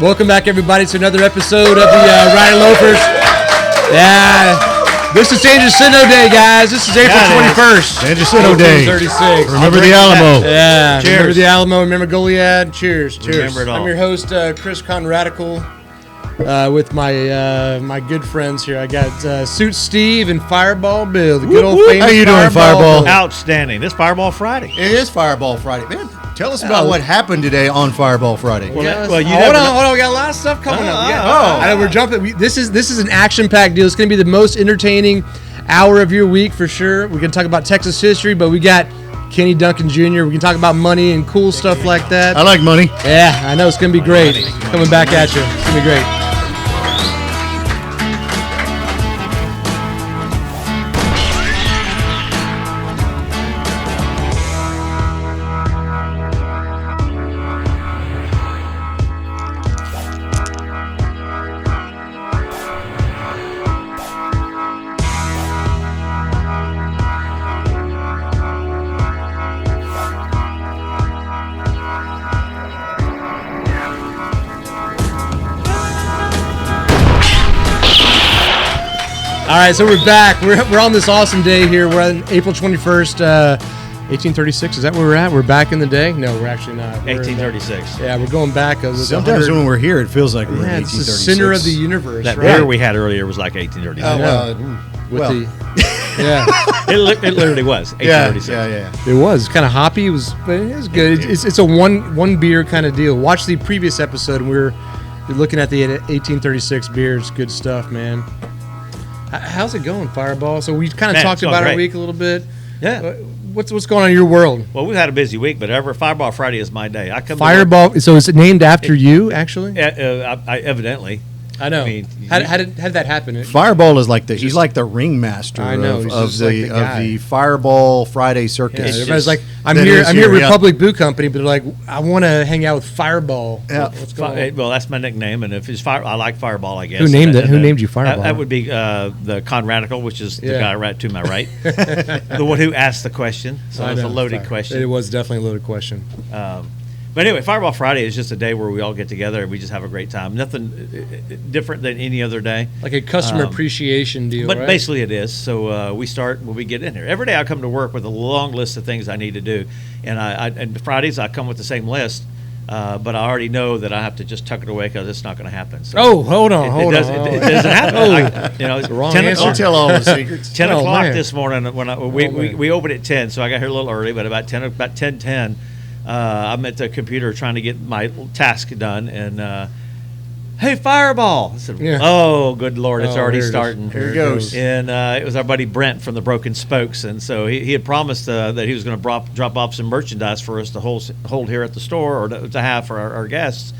Welcome back, everybody, to another episode of the Rowdy Loafers. Yeah, this is San Jacinto Day, guys. This is April 21st. San Jacinto Day. 36. Remember the Alamo. Yeah. Cheers. Remember the Alamo. Remember Goliad. Cheers. Remember it all. I'm your host, Chris Conradical, with my good friends here. I got Suit Steve and Fireball Bill, the good old famous. How you doing, Fireball? Outstanding. This Fireball Friday. It is Fireball Friday. Man, tell us about what happened today on Fireball Friday. Hold on. We got a lot of stuff coming up. I know we're jumping. This is an action-packed deal. It's going to be the most entertaining hour of your week for sure. We're going to talk about Texas history, but we got Kenny Duncan Jr. We can talk about money and cool stuff like that. I like money. Yeah, I know. It's going to be great. Coming back at you. It's going to be great. All right, so we're back. We're on this awesome day here. We're on April 21st, 1836. Is that where we're at? We're back in the day? No, we're actually not. 1836. Yeah, we're going back. Sometimes when we're here, it feels like we're in 1836. It's the center of the universe. That right? beer we had earlier was like 1836. It literally was 1836. Yeah. It was kind of hoppy. It was good. It's a one beer kind of deal. Watch the previous episode, and we're looking at the 1836 beer. It's good stuff, man. How's it going, Fireball? So we kind of talked about our week a little bit. Yeah. What's going on in your world? Well, we've had a busy week, but Fireball Friday is my day. I come Fireball. So is it named after you, actually? Evidently. I know. How did that happen? Fireball is like he's like the ringmaster of the Fireball Friday circus. Yeah, everybody's like, I'm here Republic Boot Company, but they're like, I want to hang out with Fireball. Yeah. What's going on? Well, that's my nickname, and if it's I like Fireball, I guess. Who named it? Who named you Fireball? That would be the Conradical, which is the guy right to my right, the one who asked the question. So it's a loaded question. It was definitely a loaded question. But anyway, Fireball Friday is just a day where we all get together and we just have a great time. Nothing different than any other day. Like a customer appreciation deal, but right? Basically it is. So we start when we get in here. Every day I come to work with a long list of things I need to do. And Fridays I come with the same list, but I already know that I have to just tuck it away because it's not going to happen. So hold on. It doesn't happen. It's the wrong 10 answer. Don't tell all the secrets. 10 o'clock this morning when we opened at 10, so I got here a little early, but about 10:10. I'm at the computer trying to get my task done, and hey, Fireball! I said, oh, good Lord, it's already starting. Here it goes. And it was our buddy Brent from the Broken Spokes, and so he had promised that he was going to drop off some merchandise for us to hold here at the store or to have for our guests.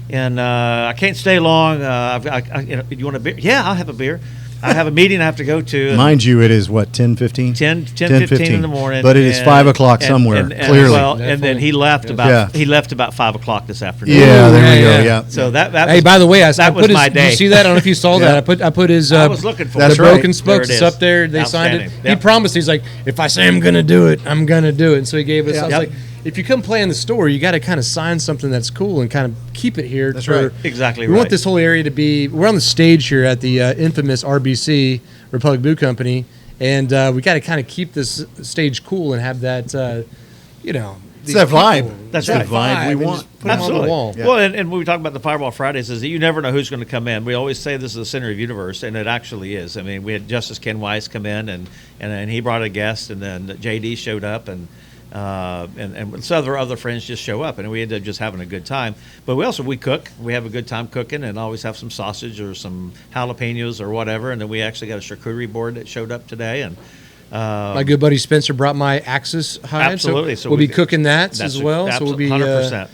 And I can't stay long. You want a beer? Yeah, I'll have a beer. I have a meeting I have to go to. Mind you, it is what, 10:15? 10:15 in the morning. But it is 5 o'clock somewhere, clearly. And then he left about 5 o'clock this afternoon. Yeah, there we go. Yeah. So that hey, by the way, I put put my day. Did you see that? I don't know if you saw that. I put his. I was looking for the it. Broken Spokes. There it It's up there. They signed it. Yep. He promised. He's like, if I say I'm gonna do it, I'm gonna do it. And so he gave us. I was like, if you come play in the store, you got to kind of sign something that's cool and kind of keep it here. That's right. Exactly. We want this whole area to be. We're on the stage here at the infamous RBC Republic Boot Company, and we got to kind of keep this stage cool and have that. It's that vibe. That's the right. vibe we want. Put them on the wall. Yeah. Well, and when we talk about the Fireball Fridays, is that you never know who's going to come in. We always say this is the center of the universe, and it actually is. I mean, we had Justice Ken Weiss come in, and he brought a guest, and then JD showed up, and some other friends just show up, and we end up just having a good time. But we cook. We have a good time cooking, and always have some sausage or some jalapenos or whatever. And then we actually got a charcuterie board that showed up today, and my good buddy Spencer brought my Axis hide. Absolutely. So we'll be cooking that as well. So we'll be 100%.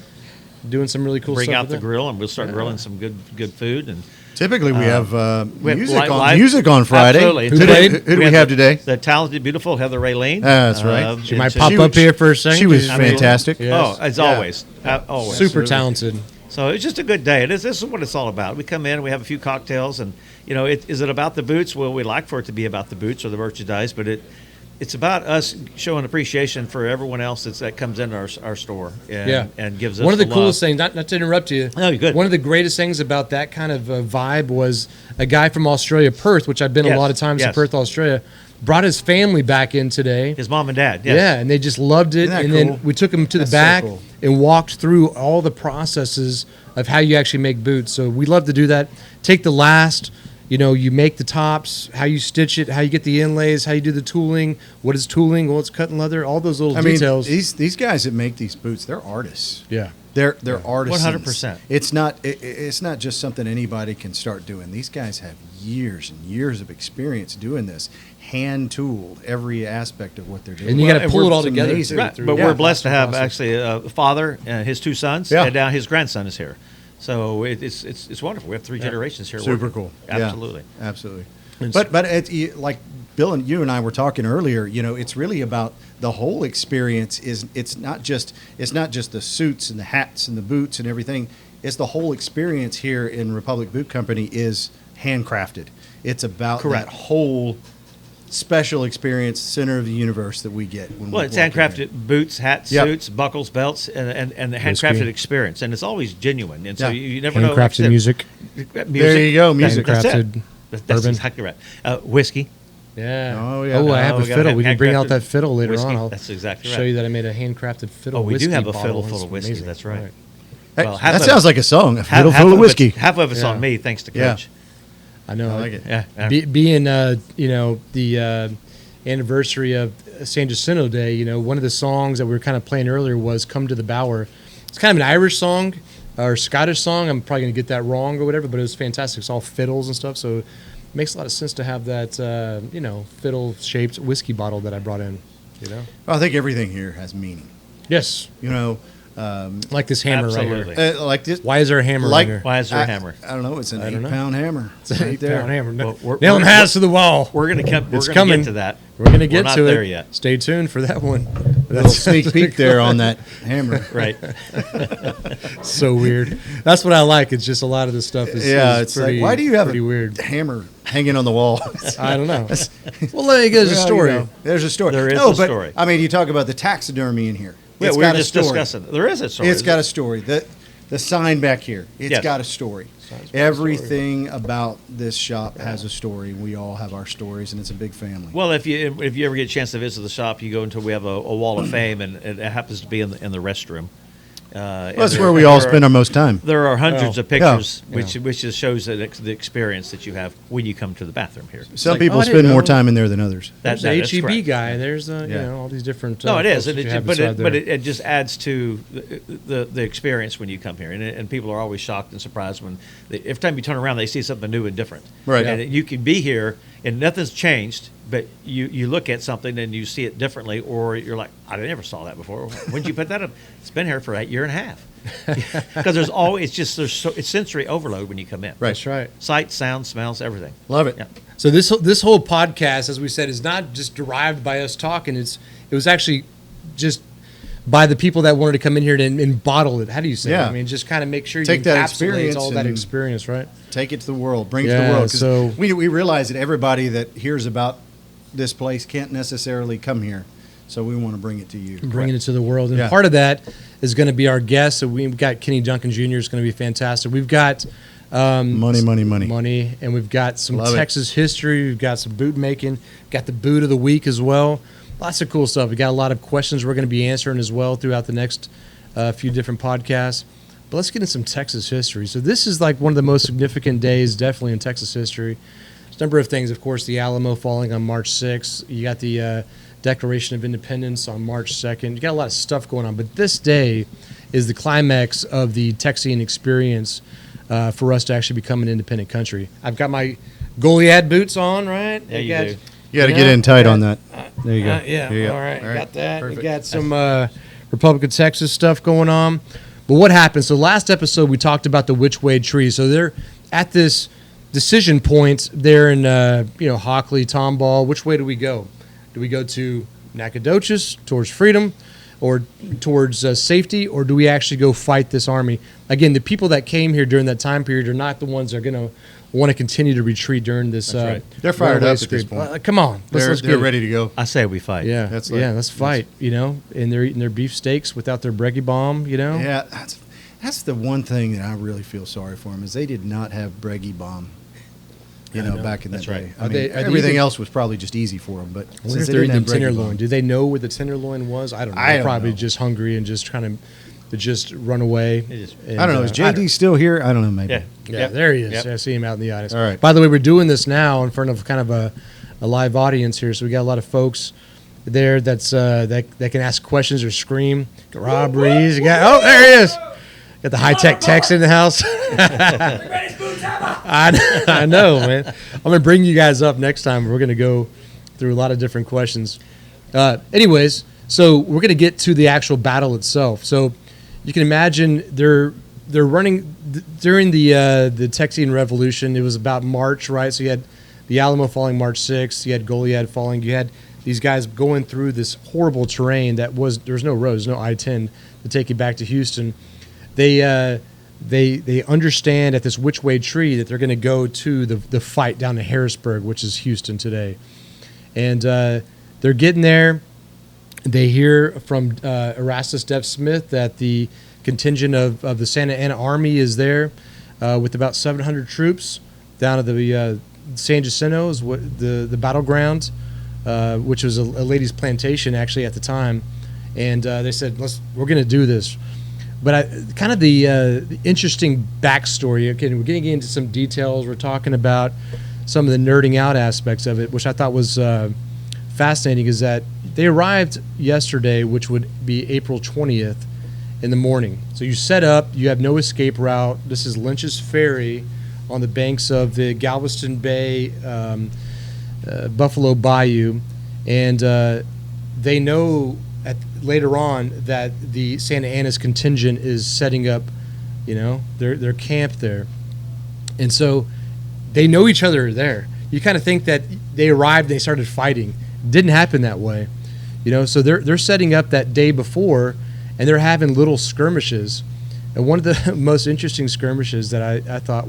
Doing some really cool stuff. Bring out the grill, and we'll start grilling some good food. And typically we have music on Friday. Absolutely. Who do we have today? The talented, beautiful Heather Raylene. That's right. She might pop up here for a second. She was fantastic. Oh, as always. Always. Super talented. So it's just a good day. This is what it's all about. We come in, we have a few cocktails, and is it about the boots? Well, we like for it to be about the boots or the merchandise, but it's about us showing appreciation for everyone else that comes into our store and gives us one of the coolest love. things. Not to interrupt you. No, you're good. One of the greatest things about that kind of vibe was a guy from Australia, Perth, which I've been a lot of times in Perth, Australia. Brought his family back in today. His mom and dad, yes. Yeah, and they just loved it. And then we took them to the back and walked through all the processes of how you actually make boots. So we love to do that. Take the last, you make the tops, how you stitch it, how you get the inlays, how you do the tooling. What is tooling? Well, it's cutting leather. All those little details. These guys that make these boots, they're artists. Yeah. They're artisans. 100%. It's not just something anybody can start doing. These guys have years and years of experience doing this, hand tooled every aspect of what they're doing. And you got to pull it all together. Right. But we're blessed to have actually a father and his two sons, and now his grandson is here. So it's wonderful. We have three generations here. Super cool. Absolutely. Yeah, absolutely. But like Bill and you and I were talking earlier, it's really about the whole experience. It's not just the suits and the hats and the boots and everything. It's the whole experience here in Republic Boot Company is handcrafted. It's about that whole special experience, center of the universe that we get. It's handcrafted boots, hats, suits, buckles, belts, and the handcrafted experience, and it's always genuine. And so you never know. Handcrafted music. There you go, music. Handcrafted That's exactly right. Whiskey. Yeah. Oh, yeah. Oh, I have a fiddle. We can bring out that fiddle later whiskey. on. That's exactly right. Show you that I made a handcrafted fiddle. Oh, we do have a bottle. fiddle full of whiskey. Amazing. That's right. Well, that sounds like a song. A fiddle full of whiskey. Half of it's on me, thanks to Coach. I know. I like it. Yeah. Being the anniversary of San Jacinto Day, one of the songs that we were kind of playing earlier was "Come to the Bower." It's kind of an Irish song or Scottish song. I'm probably going to get that wrong or whatever, but it was fantastic. It's all fiddles and stuff, so it makes a lot of sense to have that fiddle-shaped whiskey bottle that I brought in. Well, I think everything here has meaning. Yes. Like this hammer absolutely. right here. Like this. Why is there a hammer right here? Why is there a hammer? I don't know. It's an 8-pound hammer. It's an 8-pound hammer. Well, Nail them hands to the wall. We're going to get to that. We're going to get not to there it. yet. Stay tuned for that one. Little sneak peek there on that hammer. Right. So weird. That's what I like. It's just a lot of this stuff is it's pretty, like, why do you have a weird hammer hanging on the wall? I don't know. Well, there's a story. There's a story. There is a story. I mean, you talk about the taxidermy in here. Yeah, we were just discussing. There is a story. It's got a story. The sign back here, it's got a story. Everything about this shop has a story. We all have our stories, and it's a big family. Well, if you ever get a chance to visit the shop, you go until we have a wall of fame, and it happens to be in the restroom. That's where we all spend our most time. There are hundreds of pictures, which just shows the experience that you have when you come to the bathroom here. Some people spend more time in there than others. There's the HEB guy, and there's all these different. No, it is, but it just adds to the experience when you come here, and people are always shocked and surprised when every time you turn around they see something new and different. Right, and you can be here and nothing's changed. But you look at something and you see it differently, or you're like, I never saw that before. When did you put that up? It's been here for a year and a half. Because it's sensory overload when you come in. Right. That's right. Sight, sound, smells, everything. Love it. Yeah. So this whole podcast, as we said, is not just derived by us talking. It was actually just by the people that wanted to come in here and bottle it. How do you say? Yeah. I mean, just kind of make sure Take you that encapsulate experience all that experience, right? Take it to the world. Bring it to the world. So we realize that everybody that hears about this place can't necessarily come here, so we want to bring it to you. Bringing it to the world, and part of that is going to be our guest. So we've got Kenny Duncan Jr. is going to be fantastic. We've got money, and we've got some Texas history. We've got some boot making. Got the boot of the week as well. Lots of cool stuff. We got a lot of questions we're going to be answering as well throughout the next few different podcasts. But let's get into some Texas history. So this is like one of the most significant days, definitely in Texas history. There's a number of things, of course, the Alamo falling on March 6th. You got the Declaration of Independence on March 2nd. You got a lot of stuff going on. But this day is the climax of the Texian experience for us to actually become an independent country. I've got my Goliad boots on, right? Yeah, you do. You got to get in tight on that. There you go. All right. Got that. Perfect. We got some Republic of Texas stuff going on. But what happened? So last episode we talked about the which way tree. So they're at this decision point there in Hockley, Tomball. Which way do we go? Do we go to Nacogdoches towards freedom, or towards safety, or do we actually go fight this army? Again, the people that came here during that time period are not the ones that are going to want to continue to retreat during this. Right. They're fired runaway up at this scream. point. Come on, They're get it. ready to go. I say we fight. Yeah, let's fight. And they're eating their beef steaks without their breggy bomb. Yeah, that's the one thing that I really feel sorry for them is they did not have breggy bomb. Back in the day. Right. I mean, everything else was probably just easy for them. But I wonder if they're eating tenderloin. Do they know where the tenderloin was? I don't know. They're probably just hungry and just trying to just run away. I don't know. Is JD still here? I don't know. Maybe. Yeah, there he is. Yep. I see him out in the audience. All right. By the way, we're doing this now in front of kind of a live audience here, so we got a lot of folks there that can ask questions or scream. Rob Rees. There he is. Got the high-tech techs in the house. I know, man. I'm going to bring you guys up next time. We're going to go through a lot of different questions. Anyways, so we're going to get to the actual battle itself. So you can imagine they're running during the Texian Revolution. It was about March, right? So you had the Alamo falling March 6th. You had Goliad falling. You had these guys going through this horrible terrain there was no roads, no I-10 to take you back to Houston. They understand at this which way tree that they're going to go to the fight down to Harrisburg, which is Houston today. And they're getting there. They hear from Erastus Depp Smith that the contingent of the Santa Ana Army is there with about 700 troops down at the San Jacinto, is what the battleground, which was a ladies' plantation actually at the time. And they said, we're going to do this. But kind of the interesting backstory, okay, we're getting into some details. We're talking about some of the nerding out aspects of it, which I thought was fascinating, is that they arrived yesterday, which would be April 20th in the morning. So you set up, you have no escape route. This is Lynch's Ferry on the banks of the Galveston Bay, Buffalo Bayou, and they know later on that the Santa Ana's contingent is setting up, their camp there. And so they know each other there. You kind of think that they arrived and they started fighting. Didn't happen that way. So they're setting up that day before, and they're having little skirmishes. And one of the most interesting skirmishes that I thought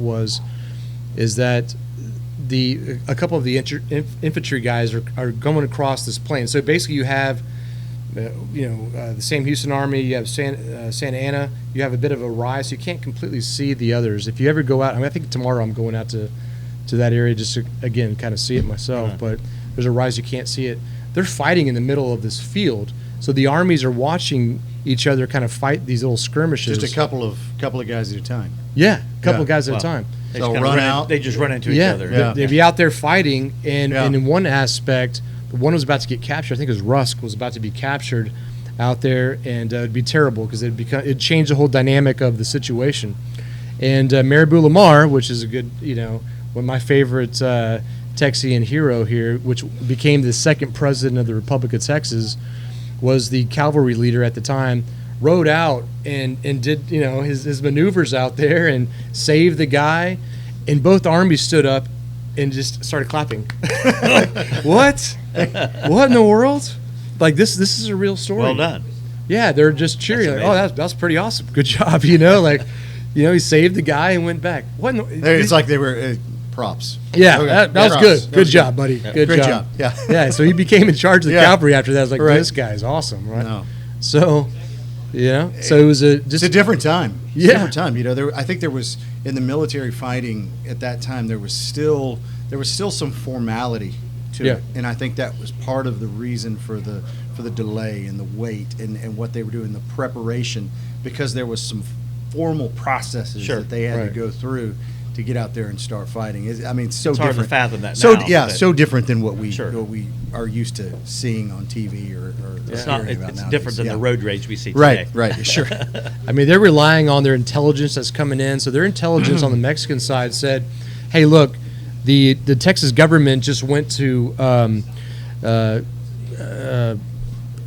is that a couple of the infantry guys are going across this plain. So basically you have the same Houston Army, you have Santa Ana, you have a bit of a rise, so you can't completely see the others. If you ever go out, I think tomorrow I'm going out to that area just to, again, kind of see it myself, but there's a rise, you can't see it. They're fighting in the middle of this field, so the armies are watching each other kind of fight these little skirmishes. Just a couple of guys at a time. Yeah, a couple of guys at a time. They just run into each other. Yeah, they'd be out there fighting, and in one aspect, the one was about to get captured. I think it was Rusk was about to be captured out there, and it'd be terrible because it'd change the whole dynamic of the situation. And Maribou Lamar, which is a good, one of my favorite Texian hero here, which became the second president of the Republic of Texas, was the cavalry leader at the time, rode out and did his maneuvers out there and saved the guy, and both armies stood up and just started clapping. What? What in the world? Like this is a real story. Well done. Yeah, they're just cheering. Like, that's pretty awesome. Good job. He saved the guy and went back. What? It's like they were props. Yeah, okay. that was props. good. Good job, buddy. Yeah. Good Great job. Yeah. Yeah. So he became in charge of the cavalry after that. I was like, this guy's awesome, right? No. So, so it was it's a different time. It's a different time. I think there was in the military fighting at that time. There was still some formality to it, and I think that was part of the reason for the delay and the wait and what they were doing, the preparation, because there was some formal processes that they had to go through to get out there and start fighting. It's so it's different. hard to fathom that so now. So different than what we are used to seeing on TV or it's hearing about it's nowadays. different than the road rage we see today. Right, sure. They're relying on their intelligence that's coming in. So their intelligence on the Mexican side said, hey, look, the Texas government just went to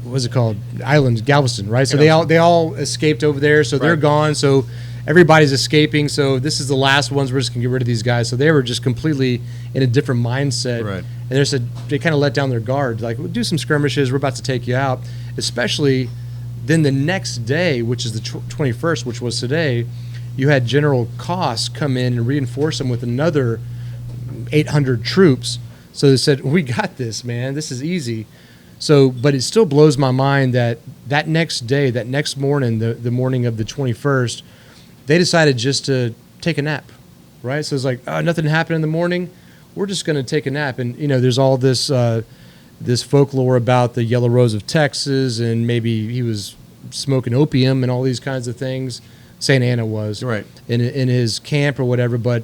what's it called? Island, Galveston, right? So they all escaped over there. So they're gone. So everybody's escaping. So this is the last ones. We're just gonna get rid of these guys. So they were just completely in a different mindset. Right. And they kind of let down their guard. Like, we'll do some skirmishes. We're about to take you out. Especially then the next day, which is the 21st, which was today, you had General Koss come in and reinforce them with another 800 troops. So they said, we got this, man. This is easy. So, but it still blows my mind that next day, that next morning, the morning of the 21st, they decided just to take a nap, right? So it's like, nothing happened in the morning. We're just going to take a nap. And, there's all this this folklore about the Yellow Rose of Texas, and maybe he was smoking opium and all these kinds of things. Santa Anna was right in his camp or whatever, but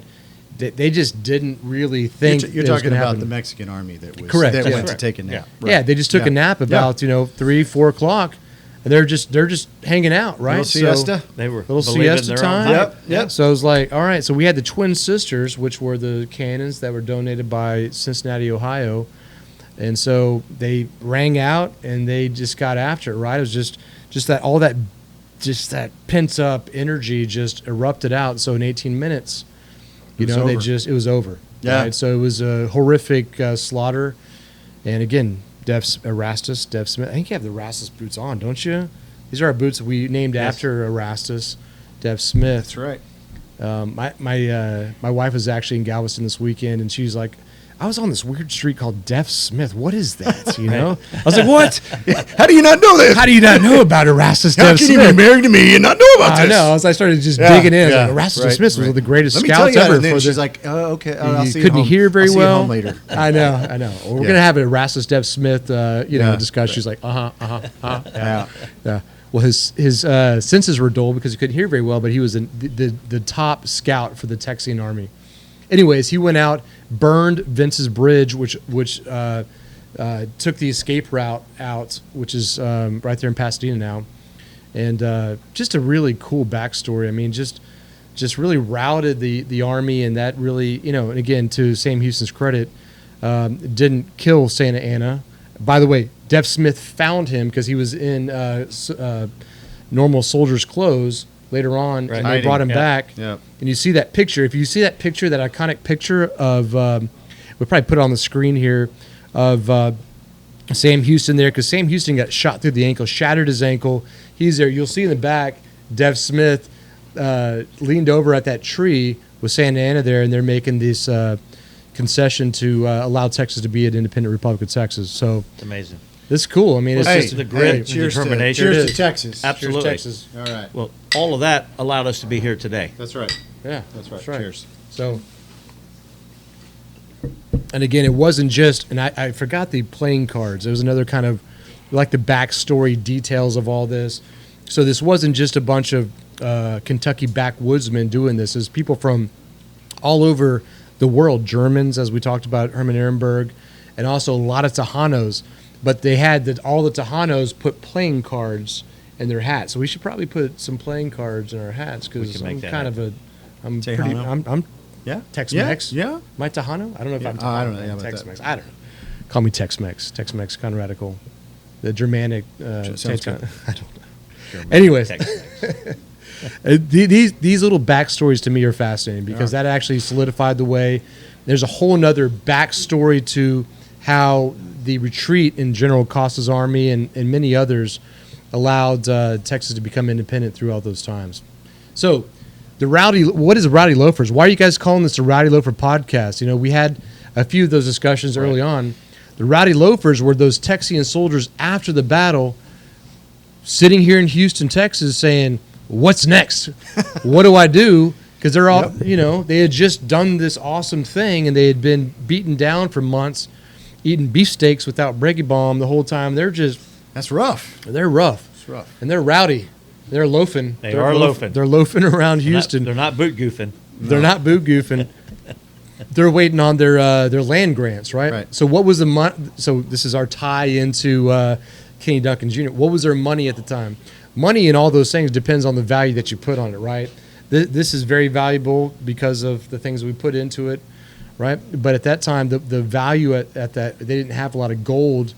they just didn't really think you're talking about happen. the Mexican army that was Correct. that Yeah. went Correct. to take a nap. Yeah, right. They just took a nap about 3-4 o'clock, and they're just hanging out, right? Little siesta. They were little believing siesta their own time. hype. Yep. So it was like, all right. So we had the twin sisters, which were the cannons that were donated by Cincinnati, Ohio, and so they rang out and they just got after it. Right? It was just that pent up energy just erupted out. So in 18 minutes, it was over. Yeah. Right? So it was a horrific slaughter. And again, Erastus, Dev Smith. I think you have the Erastus boots on, don't you? These are our boots that we named after Erastus, Dev Smith. That's right. My wife was actually in Galveston this weekend, and she's like, I was on this weird street called Deaf Smith. What is that? I was like, what? How do you not know this? How do you not know about Erastus How Deaf can Smith? you be married to me and not know about this? I know. I started just digging in. I was like, Erastus right, Smith was one of the greatest Let me tell scouts you, ever. and then for she's the, like, oh, okay. I'll see you couldn't home. hear very I'll see you well. home later. I know. Well, we're gonna have an Erastus Deaf Smith, discussion. Right. She's like, yeah. Well, his senses were dull because he couldn't hear very well, but he was the top scout for the Texian army. Anyways, he went out, burned Vince's Bridge, which took the escape route out, which is right there in Pasadena now, and just a really cool backstory. I mean, just really routed the army, and that really, and again, to Sam Houston's credit, didn't kill Santa Anna. By the way, Dev Smith found him because he was in normal soldier's clothes later on, and they brought him back. Yeah. And you see that picture. If you see that picture, that iconic picture of, we'll probably put it on the screen here, of Sam Houston there, because Sam Houston got shot through the ankle, shattered his ankle. He's there. You'll see in the back, Dev Smith leaned over at that tree with Santa Anna there, and they're making this concession to allow Texas to be an independent Republic of Texas. So It's amazing. it's cool. I mean, it's just the grit, cheers determination. Cheers It to is. Texas. Absolutely. Cheers, Texas. All right. Well, all of that allowed us to be here today. That's right. Yeah, That's right. that's right. Cheers. So, and again, it wasn't just, and I forgot the playing cards. There was another kind of like the backstory details of all this. So this wasn't just a bunch of Kentucky backwoodsmen doing this. It's people from all over the world, Germans, as we talked about, Herman Ehrenberg, and also a lot of Tejanos. But they had all the Tejanos put playing cards in their hats. So we should probably put some playing cards in our hats, because I'm kind of I'm Tejano? I'm Yeah. Tex-Mex. Yeah. Am I Tejano? I don't know if I'm Tejano. I don't know. Yeah, about Tex-Mex. I don't know. Call me Tex-Mex. Tex-Mex, kind of radical. The Germanic. Sounds I good. don't know. Anyways, Tex-Mex. these little backstories to me are fascinating, because that actually solidified the way. There's a whole nother backstory to how the retreat in General Costa's army and many others allowed Texas to become independent through all those times. So, what is the Rowdy Loafers? Why are you guys calling this the Rowdy Loafer podcast? We had a few of those discussions early on. The Rowdy Loafers were those Texian soldiers after the battle, sitting here in Houston, Texas, saying, "What's next? What do I do?" Because they're all, they had just done this awesome thing, and they had been beaten down for months, eating beefsteaks without Breggy Bomb the whole time. That's rough. They're rough. It's rough. And they're rowdy. They're loafing. They're loafing. They're loafing around Houston. They're not boot goofing. They're not boot goofing. They're waiting on their land grants, right? Right. So what was the money? So this is our tie into Kenny Duncan Jr. What was their money at the time? Money and all those things depends on the value that you put on it, right? This is very valuable because of the things we put into it, right? But at that time, the value at that, they didn't have a lot of gold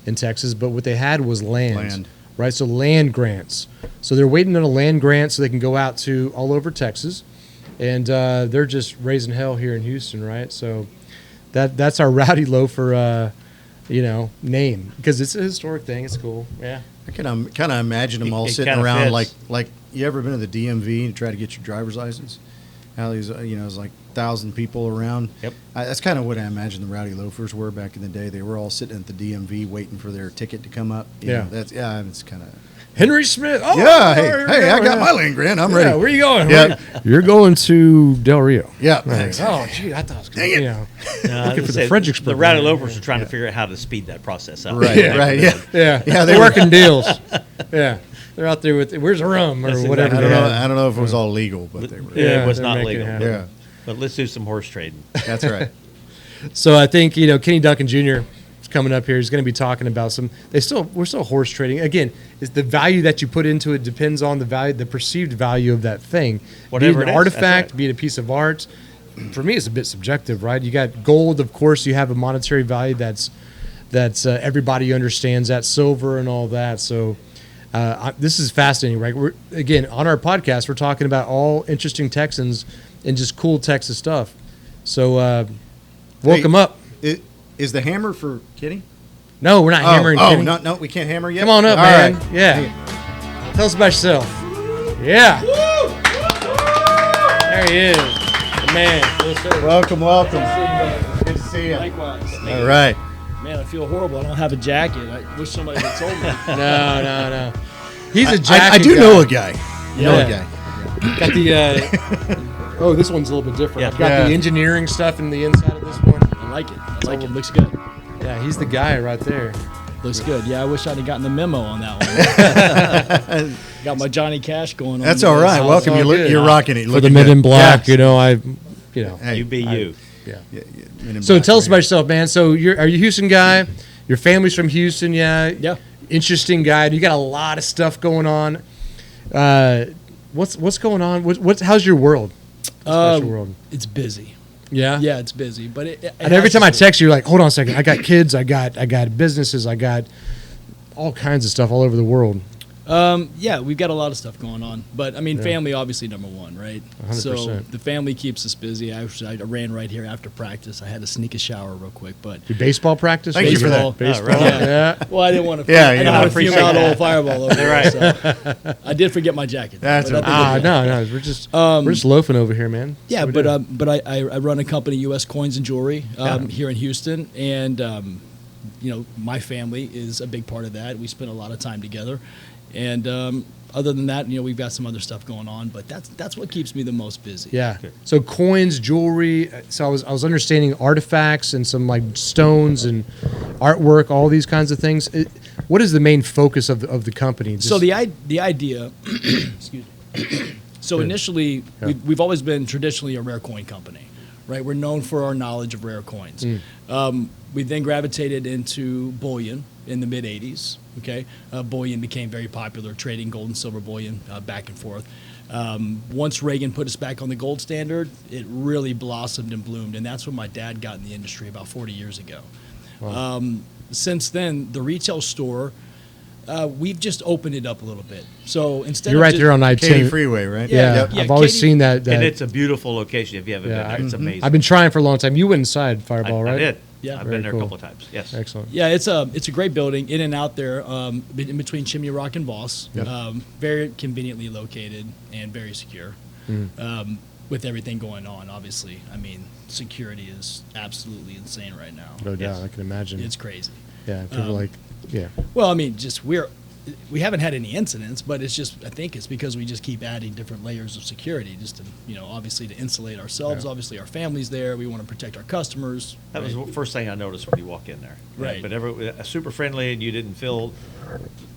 in Texas, but what they had was land. Right? So land grants. So they're waiting on a land grant so they can go out to all over Texas, and they're just raising hell here in Houston, right? So that's our Rowdy Loafer, name, because it's a historic thing. It's cool. Yeah. I can kind of imagine them all It sitting kinda around fits. like You ever been to the DMV and try to get your driver's license? How these, there's like 1,000 people around. Yep. That's kind of what I imagine the Rowdy Loafers were back in the day. They were all sitting at the DMV waiting for their ticket to come up. It's kind of. Henry Smith. Oh, Yeah, hey, I got my Lindgren. I'm ready. Yeah, where you going? Yeah. You're going to Del Rio. Yeah. Oh, gee, I thought I was going to, looking for the The Fredericksburg. Rowdy Loafers are trying to figure out how to speed that process up. Right, yeah. Yeah, they're working deals. Yeah, they're out there with, where's the rum or That's whatever. exactly they right. had. I don't know if it was all legal, but they were. Yeah, it was they're not making it legal. happen. Yeah, But let's do some horse trading. that's right. So I think Kenny Duncan Jr. is coming up here. He's going to be talking about we're still horse trading. Again, is the value that you put into it depends on the perceived value of that thing. Whatever be it it an is, artifact, that's right. be it a piece of art. For me, it's a bit subjective, right? You got gold, of course. You have a monetary value that's everybody understands that, silver and all that. So this is fascinating, right? Again, on our podcast, we're talking about all interesting Texans and just cool Texas stuff. So welcome up. Is the hammer for Kenny? No, we're not hammering Kenny. No, we can't hammer yet. Come on up, All man. right. Yeah. Tell us about yourself. Yeah. There he is. The man. Yes, sir. Welcome. Good to see you. Likewise. All right. Man, I feel horrible. I don't have a jacket. I wish somebody had told me. No. He's a jacket I do guy. know a guy. Got the this one's a little bit different. Yeah. I've got the engineering stuff in the inside of this one. I like it. Looks good. Yeah, he's the guy right there. Looks good. Yeah, I wish I'd have gotten the memo on that one. Got my Johnny Cash going on. That's all right. Welcome. all good. You're rocking it. For the Looking Men good. in Black, Yes. Hey, You be you. yeah. Men in So Black tell us right about yourself, man. So are you a Houston guy? Your family's from Houston, yeah? Yeah. Interesting guy. You got a lot of stuff going on. What's going on? How's your world? Special world. It's busy. Yeah? Yeah, it's busy. But And every time I text you, you're like, hold on a second. I got kids. I got businesses. I got all kinds of stuff all over the world. Yeah, we've got a lot of stuff going on. But, I mean, Yeah. family obviously number one, right? 100%. So the family keeps us busy. I ran right here after practice. I had to sneak a shower real quick. But Your baseball practice? Thank you for that. Baseball. Oh, really? Yeah. well, I didn't want to. Yeah, I you didn't know, want to fume appreciate out that. old fireball over there. Right. So I did forget my jacket. That's but okay. I think we're good. No. We're just loafing over here, man. Yeah, That's what we do. but I run a company, U.S. Coins and Jewelry, here in Houston, and my family is a big part of that. We spend a lot of time together, and other than that, we've got some other stuff going on, but that's what keeps me the most busy. Yeah. So coins, jewelry. So I was understanding artifacts and some like stones and artwork, all these kinds of things. What is the main focus of the company? So the idea, excuse me. So initially, we've always been traditionally a rare coin company, right? We're known for our knowledge of rare coins. We then gravitated into bullion in the mid 80s. Okay, bullion became very popular, trading gold and silver bullion back and forth. Once Reagan put us back on the gold standard, it really blossomed and bloomed, and that's when my dad got in the industry about 40 years ago. Wow. Since then, the retail store, we've just opened it up a little bit. So instead You're of right just, there on Katy I-10. Freeway, right? Yeah, Yep. Yeah, I've always Katy- seen that. And it's a beautiful location if you haven't Yeah, been there. It's amazing. I've been trying for a long time. You went inside Fireball, right? I did. Yeah. I've Very been there cool. a couple of times. Yes. Excellent. Yeah, it's a great building, in and out there, in between Chimney Rock and Voss. Yep. Very conveniently located and very secure. With everything going on, obviously. I mean, security is absolutely insane right now. No doubt. Yes. I can imagine. It's crazy. Yeah. People yeah. Well, I mean, we haven't had any incidents, but I think it's because we just keep adding different layers of security, just to, obviously to insulate ourselves. Yeah. Obviously, our family's there. We want to protect our customers. That was right? the first thing I noticed when you walk in there. Right. But super friendly, and you didn't feel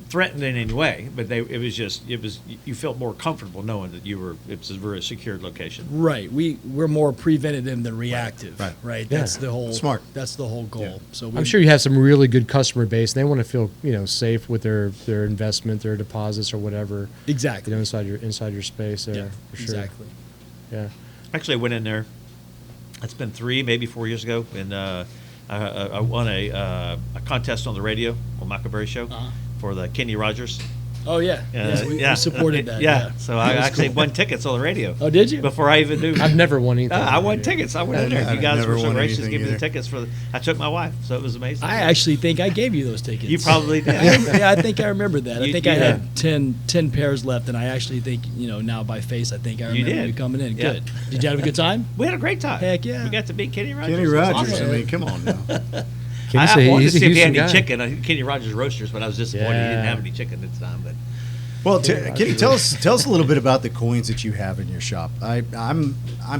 threatened in any way. But you felt more comfortable knowing that it was a very secured location. Right. We're more preventative than reactive. Right. That's Yeah. the whole Smart. That's the whole goal. Yeah. So I'm sure you have some really good customer base, and they want to feel safe with their investment, their deposits, or whatever. exactly. Inside your space there. Yeah. For sure. Exactly. Yeah. Actually, I went in there. It's been 3, maybe 4 years ago, and I won a contest on the radio on Michael Berry Show Uh-huh. for the Kenny Rogers Oh yeah, we supported that. Yeah. So I actually won tickets on the radio. Oh, did you? Before I even knew. I've never won anything. I won tickets. I went in there. You guys were so won gracious to anything give me the either. tickets for. I took my wife, so it was amazing. I actually think I gave you those tickets. You probably did. Yeah, I think I remember that. I think I you had 10 pairs left, and I actually think, now by face, I think I remember you coming in. Yeah. Good. Did you have a good time? We had a great time. Heck yeah. We got to meet Kenny Rogers. Kenny It was Rogers. awesome. I mean, come on now. I wanted to he's a see if he had Houston any guy. chicken. Kenny Rogers Roasters, but I was disappointed he didn't have any chicken this time. But Well, Kenny, tell us a little bit about the coins that you have in your shop. I'm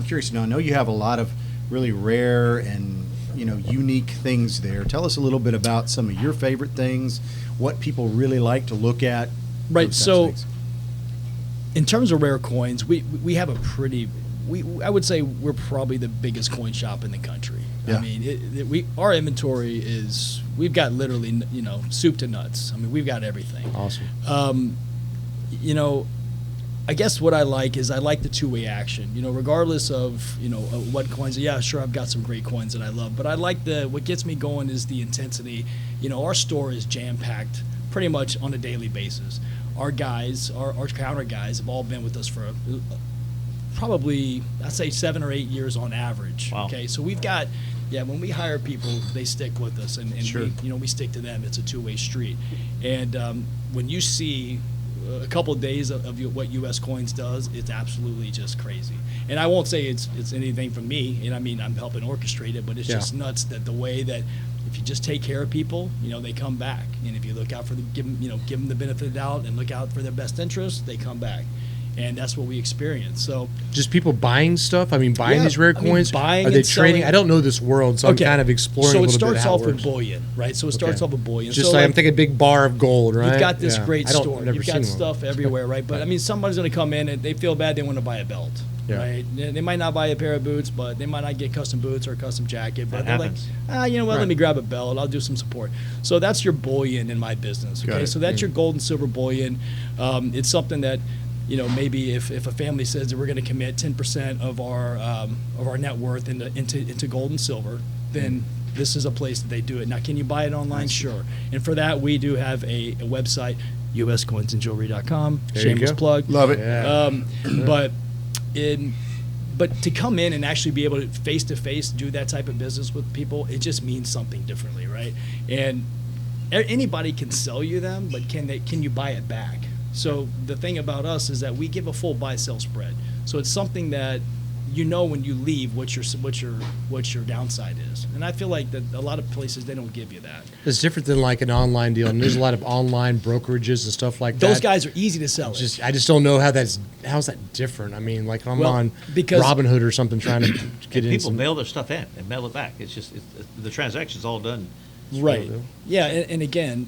curious to know. I know you have a lot of really rare and unique things there. Tell us a little bit about some of your favorite things, what people really like to look at. Right. those kinds of So, things. in terms of rare coins, we have a pretty. I would say we're probably the biggest coin shop in the country. Yeah. I mean, our inventory is, we've got literally soup to nuts. I mean, we've got everything. Awesome. I guess what I like is I like the two-way action. Regardless of what coins. Yeah, sure, I've got some great coins that I love, but I like what gets me going is the intensity. Our store is jam-packed pretty much on a daily basis. Our guys, our counter guys, have all been with us for probably, I'd say 7 or 8 years on average. Wow. Okay, so we've got. Yeah, when we hire people, they stick with us, and Sure. we stick to them. It's a two-way street, and when you see a couple of days of what U.S. Coins does, it's absolutely just crazy. And I won't say it's anything from me, and I mean I'm helping orchestrate it, but it's just nuts that the way that if you just take care of people, they come back, and if you look out for give them the benefit of the doubt and look out for their best interests, they come back. And that's what we experience. So Just people buying stuff. I mean, buying Yeah, these rare I mean, coins. buying Are they and trading? selling. I don't know this world, so I'm kind of exploring So a it little bit starts how off it with works. bullion, right? So it starts off with bullion. Just so like I'm thinking big bar of gold, right? You've got this Yeah. great I don't- store. I've never You've seen got one. stuff everywhere, right? But I mean, somebody's going to come in and they feel bad. They want to buy a belt, Yeah. right? They might not buy a pair of boots, but they might not get custom boots or a custom jacket. But That they're happens. like, you know what? Right. Let me grab a belt. I'll do some support. So that's your bullion in my business. Got Okay, it. so that's your gold and silver bullion. It's something that. Maybe if a family says that we're going to commit 10% of our net worth into gold and silver, then this is a place that they do it. Now, can you buy it online? Sure. And for that, we do have a website, uscoinsandjewelry.com. There you Shameless go. plug. Love it. Yeah. But to come in and actually be able to face do that type of business with people, it just means something differently, right? And anybody can sell you them, but can you buy it back? So the thing about us is that we give a full buy-sell spread. So it's something that when you leave what your downside is. And I feel like that a lot of places they don't give you that. It's different than like an online deal, and there's a lot of online brokerages and stuff like that. Those guys are easy to sell. I just don't know how's that different. I mean, like I'm Well, on because- Robinhood or something trying to get in. people mail their stuff in and mail it back. It's just the transaction's all done. Right. Yeah, and again,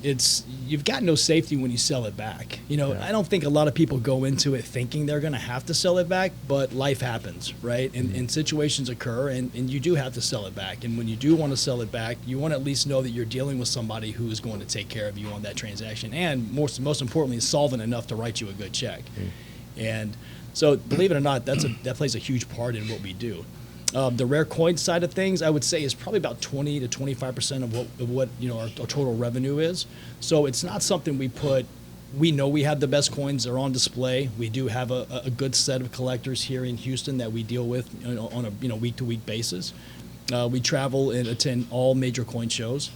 you've got no safety when you sell it back. I don't think a lot of people go into it thinking they're going to have to sell it back, but life happens, right? And situations occur, and you do have to sell it back. And when you do want to sell it back, you want to at least know that you're dealing with somebody who is going to take care of you on that transaction, and most importantly, is solvent enough to write you a good check. And so, believe it or not, that plays a huge part in what we do. The rare coin side of things, I would say, is probably about 20 to 25% of what our total revenue is. So it's not something we know we have the best coins. They're on display. We do have a good set of collectors here in Houston that we deal with on a week-to-week basis. We travel and attend all major coin shows.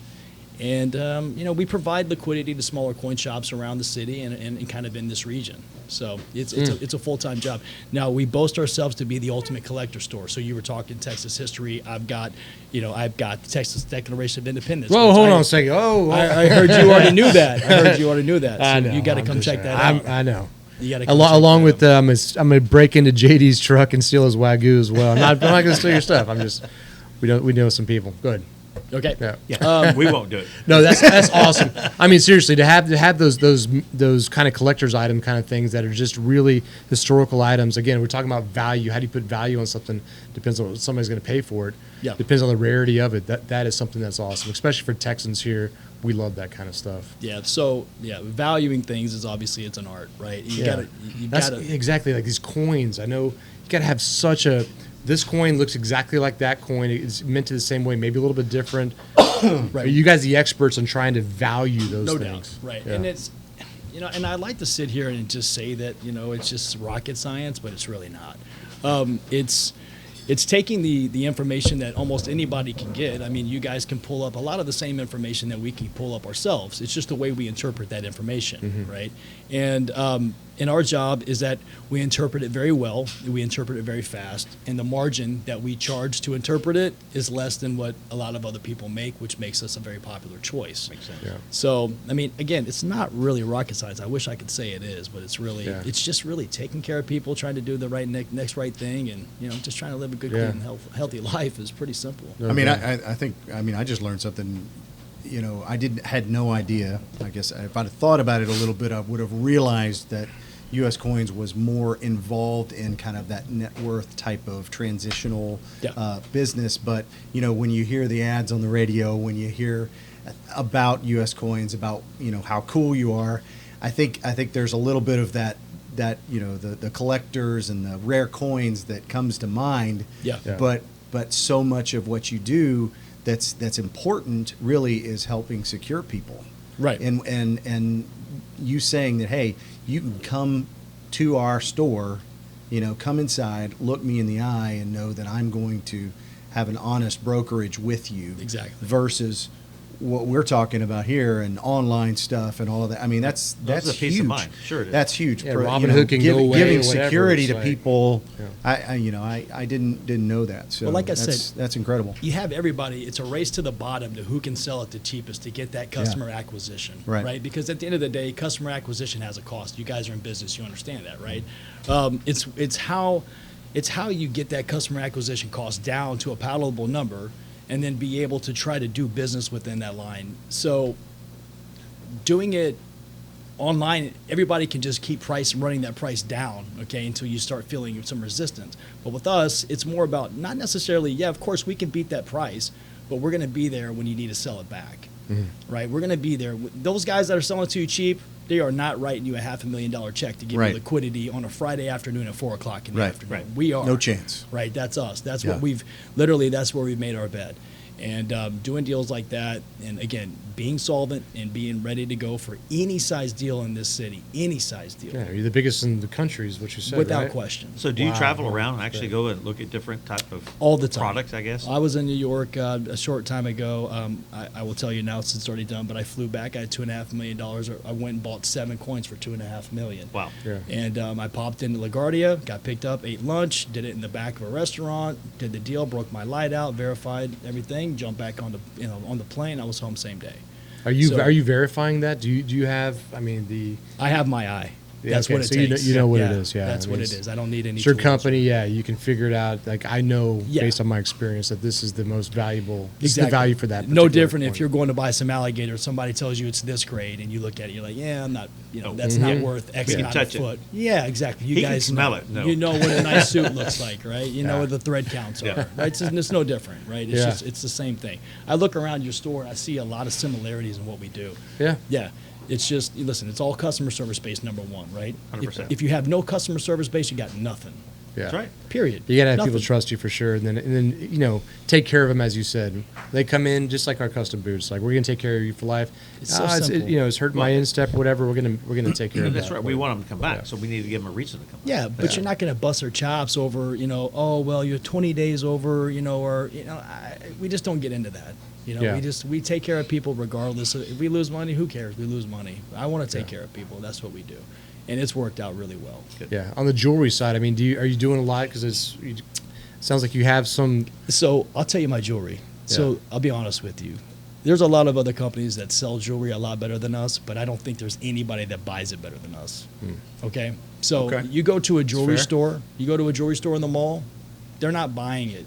And, we provide liquidity to smaller coin shops around the city and kind of in this region. So it's a full-time job. Now, we boast ourselves to be the ultimate collector store. So you were talking Texas history. I've got the Texas Declaration of Independence. Whoa, which hold on a second. I heard you already knew that. So I know. you got to I'm come just check saying. that out. I know. You got to come Along check with that out. I'm gonna break into JD's truck and steal his Wagyu as well. I'm not gonna steal your stuff. We know some people. Good. Okay. Yeah. We won't do it. No, that's awesome. I mean, seriously, to have those kind of collector's item kind of things that are just really historical items. Again, we're talking about value. How do you put value on something? Depends on what somebody's going to pay for it. Yeah. Depends on the rarity of it. That is something that's awesome, especially for Texans here. We love that kind of stuff. Yeah. So valuing things is obviously it's an art, right? You That's gotta exactly like these coins. I know you got to have such a. This coin looks exactly like that coin. It's minted the same way, maybe a little bit different. Right. Are you guys the experts on trying to value those no things? doubt, right? Yeah. And it's and I like to sit here and just say that, it's just rocket science, but it's really not. It's taking the information that almost anybody can get. I mean, you guys can pull up a lot of the same information that we can pull up ourselves. It's just the way we interpret that information, right? And our job is that we interpret it very well, we interpret it very fast, and the margin that we charge to interpret it is less than what a lot of other people make, which makes us a very popular choice. Makes sense. Yeah. So, I mean, again, it's not really rocket science. I wish I could say it is, but it's really, it's just really taking care of people, trying to do the right next right thing, and just trying to live a good, clean, healthy life is pretty simple. I mean, I think I just learned something. I had no idea. I guess if I'd have thought about it a little bit, I would have realized that U.S. Coins was more involved in kind of that net worth type of transitional business. But when you hear the ads on the radio, when you hear about U.S. Coins, about how cool you are, I think there's a little bit of that the collectors and the rare coins that comes to mind. Yeah. But so much of what you do that's important really is helping secure people. Right. And you saying that, hey, you can come to our store, come inside, look me in the eye, and know that I'm going to have an honest brokerage with you. Exactly. Versus what we're talking about here and online stuff and all of that. I mean, that's a peace huge. of mind. Sure it is. That's huge. Yeah, Robinhood can go away, giving whatever, security it's to like- people. I didn't know that. So Well, like I that's, said, that's incredible. You have everybody. It's a race to the bottom to who can sell it the cheapest to get that customer acquisition, Right. Because at the end of the day, customer acquisition has a cost. You guys are in business, you understand that, right? It's how you get that customer acquisition cost down to a palatable number, and then be able to try to do business within that line. So, doing it online, everybody can just keep running that price down, okay, until you start feeling some resistance. But with us, it's more about not necessarily, of course we can beat that price, but we're going to be there when you need to sell it back, right? We're going to be there. Those guys that are selling to you cheap, they are not writing you a $500,000 check to give you liquidity on a Friday afternoon at 4 o'clock in the afternoon. Right. We are. No chance. Right, that's us. That's what that's where we've made our bet. And doing deals like that, and again, being solvent and being ready to go for any size deal in this city, any size deal. Yeah, you're the biggest in the country is what you said, Without right? question. So do you Wow. travel around and actually go and look at different type of All the time. products, I guess? I was in New York a short time ago. I will tell you now, since it's already done, but I flew back. I had $2.5 million. I went and bought 7 coins for $2.5 million. Wow. Yeah. And I popped into LaGuardia, got picked up, ate lunch, did it in the back of a restaurant, did the deal, broke my light out, verified everything, jumped back on the plane. I was home same day. Are you So- are you verifying that? Do you have? I mean, I have my eye. That's okay, what it so takes. you know what it is. Yeah, that's I mean, what it is. I don't need any. It's your tools. company. Yeah, you can figure it out. Like I know Yeah. based on my experience that this is the most valuable. This is Exactly. the value for that. No particular different if coin. you're going to buy some alligator. Somebody tells you it's this grade, and you look at it, you're like, yeah, I'm not. That's not worth X We can amount of touch it. foot. Yeah, exactly. You He can guys smell know, it, no. You know what a nice suit looks like, right? You know Yeah. what the thread counts are, Yeah. right? It's no different, right? It's Yeah. just it's the same thing. I look around your store, and I see a lot of similarities in what we do. Yeah. Yeah. It's just, listen, it's all customer service based, number one, right? 100%. If you have no customer service base, you got nothing. Yeah. That's right. Period. You gotta have Nothing. people trust you for sure, and then take care of them as you said. They come in just like our custom boots. Like we're gonna take care of you for life. It's so simple. It's hurting my instep, whatever. We're gonna take care of that. That's right. We want them to come back, so we need to give them a reason to come back. Yeah, but you're not going to bust their chops over, oh, well, you're 20 days over, we just don't get into that. Yeah. We take care of people regardless. If we lose money, who cares? We lose money. I want to take care of people. That's what we do. And it's worked out really well. Yeah. On the jewelry side, I mean, are you doing a lot? Because it sounds like you have some. So I'll tell you my jewelry. So I'll be honest with you. There's a lot of other companies that sell jewelry a lot better than us, but I don't think there's anybody that buys it better than us. Okay? So you go to a jewelry fair. store, you go to a jewelry store in the mall, they're not buying it.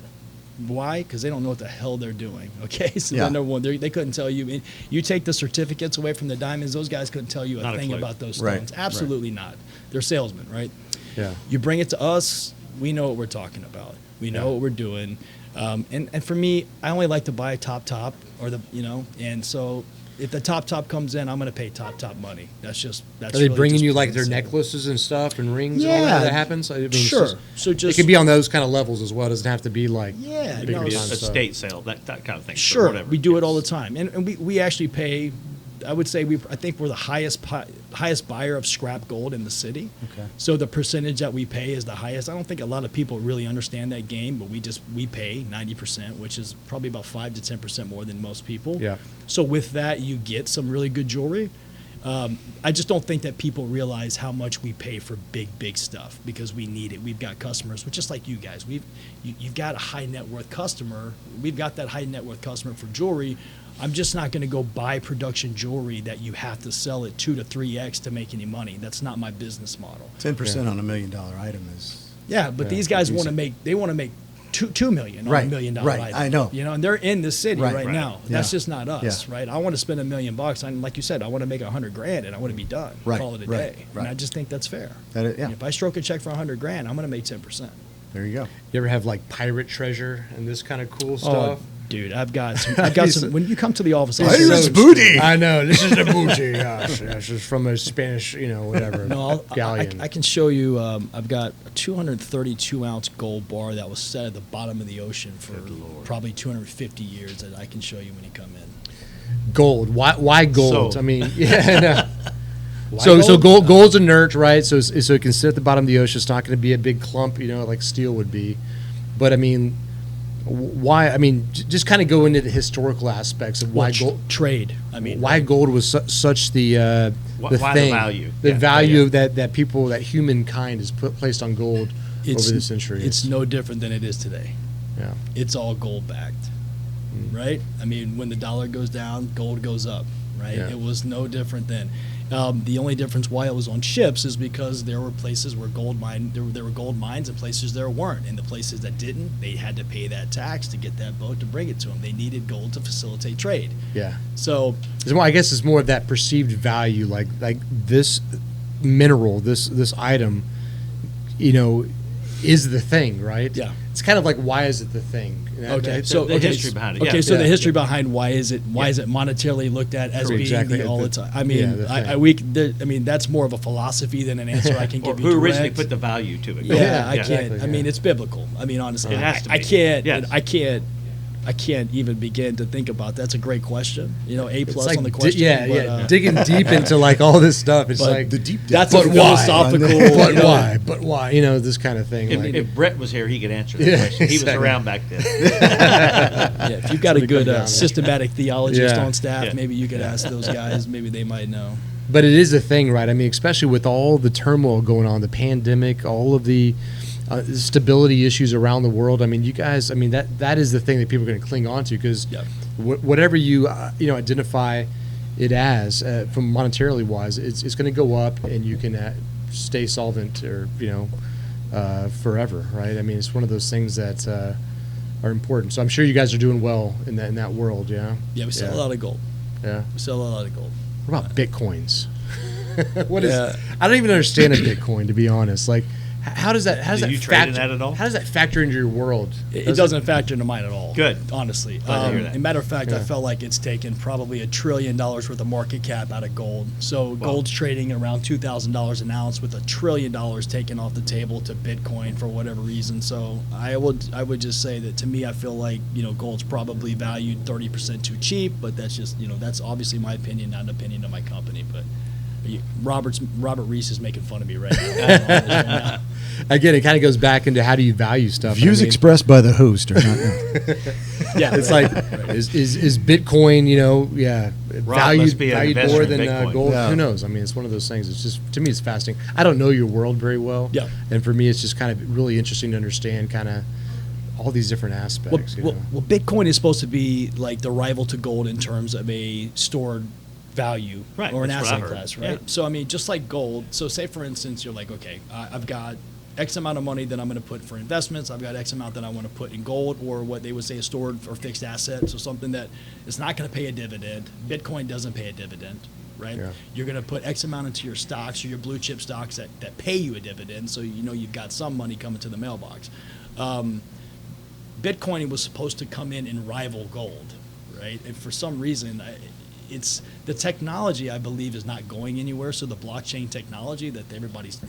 Why? Because they don't know what the hell they're doing. Okay, so Yeah. number one, they couldn't tell you. You take the certificates away from the diamonds; those guys couldn't tell you Not a a thing clue. about those Right, stones. Absolutely not. They're salesmen, right? Yeah. You bring it to us, we know what we're talking about. We know what we're doing. And for me, I only like to buy top or and so if the top comes in, I'm going to pay top money. That's Are they really bringing just you like plain their simple. necklaces and stuff and rings and all Yeah. that happens? I mean, it's Sure. just- So it just can be on those kind of levels as well. It doesn't have to be like Yeah, It big could no, be a time stuff. estate sale, that kind of thing. So Sure, whatever. we do it Yes. all the time, and we actually pay I would say I think we're the highest buyer of scrap gold in the city. Okay. So the percentage that we pay is the highest. I don't think a lot of people really understand that game, but we pay 90%, which is probably about 5 to 10% more than most people. Yeah. So with that, you get some really good jewelry. I just don't think that people realize how much we pay for big stuff because we need it. We've got customers, but just like you guys, you've got a high net worth customer. We've got that high net worth customer for jewelry. I'm just not going to go buy production jewelry that you have to sell at 2 to 3x to make any money. That's not my business model. 10% on $1 million item is. Yeah, but these guys want to make $2 million on Right, $1 million right, item. I know. And they're in the city right now. Yeah. That's just not us, Yeah. right? I want to spend $1 million. And like you said, I want to make $100,000 and I want to be done. Right, Call it a right, day. right. And I just think that's fair. That is, yeah. And if I stroke a check for $100,000, I'm going to make 10%. There you go. You ever have like pirate treasure and this kind of cool stuff? Dude, I've got some. When you come to the office, Pirate's booty. I know. This is the booty. Gosh, it's from a Spanish, whatever. No, galleon. I can show you. I've got a 232-ounce gold bar that was set at the bottom of the ocean for probably 250 years that I can show you when you come in. Gold. Why gold? So- I mean, yeah. No. So gold's inert, right? So it can sit at the bottom of the ocean. It's not going to be a big clump, like steel would be. But I mean, why? I mean, just kind of go into the historical aspects of why gold. Trade. I mean, Why gold was such the Why the thing, value? the Yeah. value that humankind has placed on gold over the centuries. It's no different than it is today. Yeah. It's all gold backed, right? I mean, when the dollar goes down, gold goes up, right? Yeah. It was no different then. The only difference why it was on ships is because there were places where there were gold mines and places there weren't. And the places that didn't, they had to pay that tax to get that boat to bring it to them. They needed gold to facilitate trade. Yeah. So I guess it's more of that perceived value, like this mineral, this item, is the thing, right? Yeah. It's kind of like, why is it the thing? Okay, the history behind it, Okay, yeah. so the Yeah. history behind why is it monetarily looked at as being Exactly. the all the time? I Yeah, mean, the thing. that's more of a philosophy than an answer I can Or give you. who originally direct. put the value to it? Yeah, I can't. exactly, I mean, yeah. it's biblical. I mean, honestly, It has to I be. can't. Yes. I can't even begin to think about. That's a great question. A plus It's like on the question. but, digging deep into like all this stuff. It's but like the deep That's But a why? philosophical. but why? But why? This kind of thing. If, like, if Brett was here, he could answer that Yeah, question. He was exactly. around back then. Yeah, if you've got a Somebody come good down. systematic theologist Yeah. on staff, Yeah. maybe you could ask those guys. Maybe they might know. But it is a thing, right? I mean, especially with all the turmoil going on, the pandemic, all of the stability issues around the world. I mean, you guys. I mean, that is the thing that people are going to cling on to because Yep. whatever you identify it as from monetarily wise, it's going to go up, and you can stay solvent or forever, right? I mean, it's one of those things that are important. So I'm sure you guys are doing well in that world. Yeah. Yeah, we sell a lot of gold. Yeah. We sell a lot of gold. What about bitcoins? What is? Yeah. I don't even understand a bitcoin, to be honest. Like, how does that? How does Do that you trade in factor? that at all? How does that factor into your world? It doesn't factor into mine at all. Good. Honestly. Glad to hear that. As a matter of fact, I Yeah. felt like it's taken probably $1 trillion worth of market cap out of gold. So gold's trading around $2,000 an ounce with $1 trillion taken off the table to Bitcoin for whatever reason. So I would just say that to me, I feel like gold's probably valued 30% too cheap, but that's just that's obviously my opinion, not an opinion of my company. But Robert Reese is making fun of me right now. Again, it kind of goes back into how do you value stuff. Views I mean, expressed by the host are not. Yeah, It's like is Bitcoin, must be an valued investor more in than Bitcoin. gold? Yeah. Who knows? I mean, it's one of those things. It's just, to me, it's fascinating. I don't know your world very well. Yeah. And for me, it's just kind of really interesting to understand kind of all these different aspects. Well, Bitcoin is supposed to be like the rival to gold in terms of a stored value Right, or an that's what asset I've heard. class, right? Yeah. So, I mean, just like gold. So, say, for instance, you're like, okay, I've got X amount of money that I'm going to put for investments. I've got X amount that I want to put in gold or what they would say a stored or fixed asset. So, something that is not going to pay a dividend. Bitcoin doesn't pay a dividend, right? Yeah. You're going to put X amount into your stocks or your blue chip stocks that pay you a dividend. So, you've got some money coming to the mailbox. Bitcoin was supposed to come in and rival gold, right? And for some reason, it's the technology, I believe, is not going anywhere. So the blockchain technology that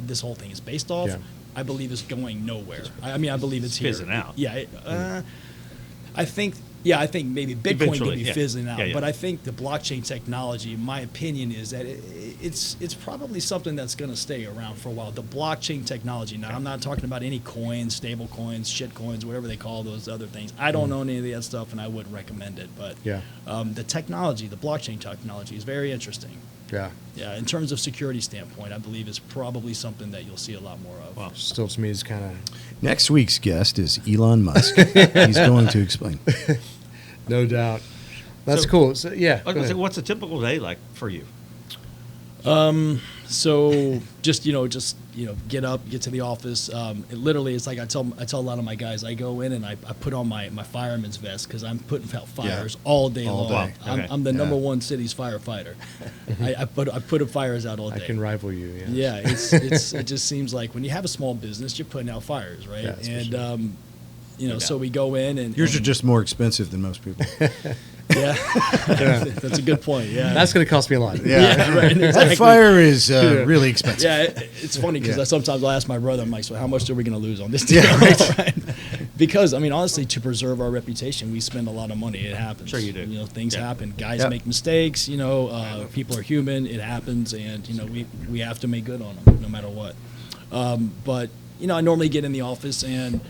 this whole thing is based off, Yeah. I believe is going nowhere. I mean, I believe it's here. fizzing out. Yeah. I think Yeah, I think maybe Bitcoin Eventually, could be fizzling out, Yeah. but I think the blockchain technology, in my opinion, is that it's probably something that's going to stay around for a while. The blockchain technology. Now, I'm not talking about any coins, stable coins, shit coins, whatever they call those other things. I don't own any of that stuff, and I wouldn't recommend it. But the technology, the blockchain technology, is very interesting. Yeah. Yeah, in terms of security standpoint, I believe it's probably something that you'll see a lot more of. Wow. Still, to me, is kind of Next week's guest is Elon Musk. He's going to explain. no doubt. That's So- cool. So, yeah. I was go gonna say, ahead. what's a typical day like for you? So just get up, get to the office. Literally, it's like I tell a lot of my guys, I go in and I put on my fireman's vest because I'm putting out fires all day All long. day. Okay. I'm the Yeah. number one city's firefighter. I put fires out all I day. can rival you. Yeah, it just seems like when you have a small business, you're putting out fires, right? Yeah, that's for and sure. so we go in and Yours are just more expensive than most people. yeah, that's a good point. Yeah, That's going to cost me a lot. yeah, right. That Exactly. fire is really expensive. Yeah, it's funny because Yeah. sometimes I'll ask my brother, I'm like, so how much are we going to lose on this deal? Right? Because, I mean, honestly, to preserve our reputation, we spend a lot of money. It happens. Sure you do. Things Yeah. happen. Guys Yep. make mistakes. People are human. It happens. And, we have to make good on them no matter what. But, I normally get in the office and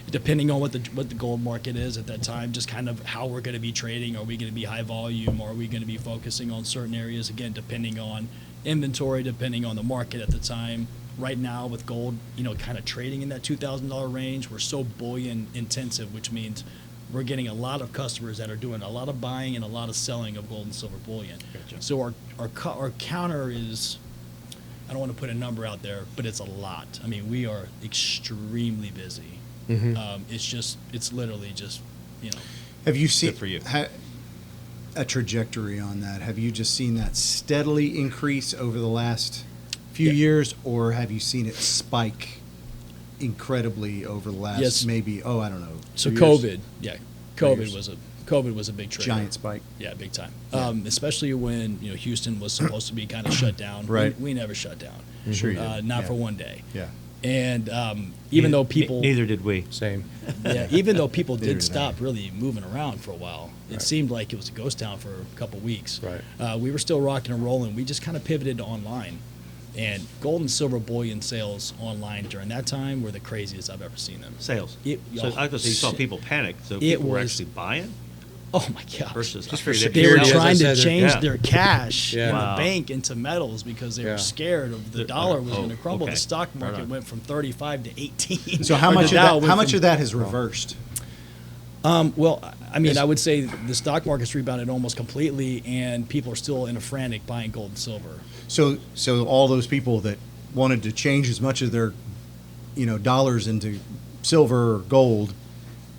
depending on what the gold market is at that time, just kind of how we're going to be trading. Are we going to be high volume? Or are we going to be focusing on certain areas? Again, depending on inventory, depending on the market at the time. Right now with gold, kind of trading in that $2,000 range, we're so bullion intensive, which means we're getting a lot of customers that are doing a lot of buying and a lot of selling of gold and silver bullion. Gotcha. So our counter is, I don't want to put a number out there, but it's a lot. I mean, we are extremely busy. It's literally just, Have you seen Good for you. A trajectory on that? Have you just seen that steadily increase over the last few years, or have you seen it spike incredibly over the last Yes. maybe I don't know. So 2 COVID, years? yeah, years. COVID was a big trigger. Giant spike. Yeah, big time. Yeah. Especially when Houston was supposed to be kind of shut down. Right. We never shut down. Sure you did. Not Yeah. for one day. Yeah. And even though people, Neither did we. Same. yeah, even though people Neither did did stop really moving around for a while, it seemed like it was a ghost town for a couple weeks. Right. We were still rocking and rolling. We just kind of pivoted to online. And gold and silver bullion sales online during that time were the craziest I've ever seen them. Sales. It- So I was gonna say you saw shit. people panic. So It people were was- actually buying Oh my gosh. versus Just for I figured They they'd were be security, selling. trying to as I said, change yeah. their cash Yeah. in Wow. the bank into metals because they Yeah. were scared of the The- dollar was oh, going to crumble. okay. The stock Right market on. went from 35 to 18. So how Or much the of Dow that? went How much from- of that has reversed? Well, I mean, Is- I would say the stock market's rebounded almost completely, and people are still in a frantic buying gold and silver. So all those people that wanted to change as much of their, dollars into silver or gold,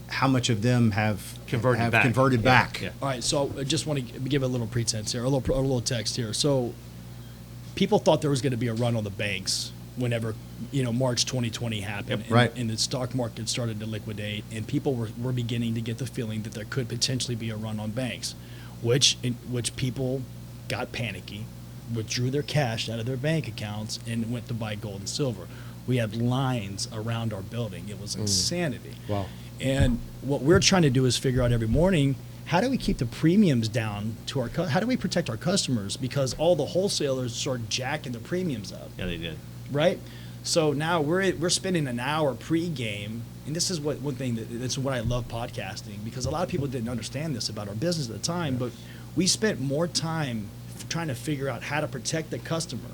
how much of them have Converted back. Converted Yeah, back? yeah. All right, so I just want to give a little pretense here, a little text here. So people thought there was going to be a run on the banks whenever March 2020 happened, Yep, right. and the stock market started to liquidate, and people were beginning to get the feeling that there could potentially be a run on banks, which people got panicky, withdrew their cash out of their bank accounts, and went to buy gold and silver. We had lines around our building. It was insanity. Wow. And what we're trying to do is figure out every morning, how do we keep the premiums down to our how do we protect our customers, because all the wholesalers started jacking the premiums up, Yeah, they did. right? So now we're spending an hour pregame, and this is one thing that's what I love podcasting, because a lot of people didn't understand this about our business at the time, but we spent more time trying to figure out how to protect the customer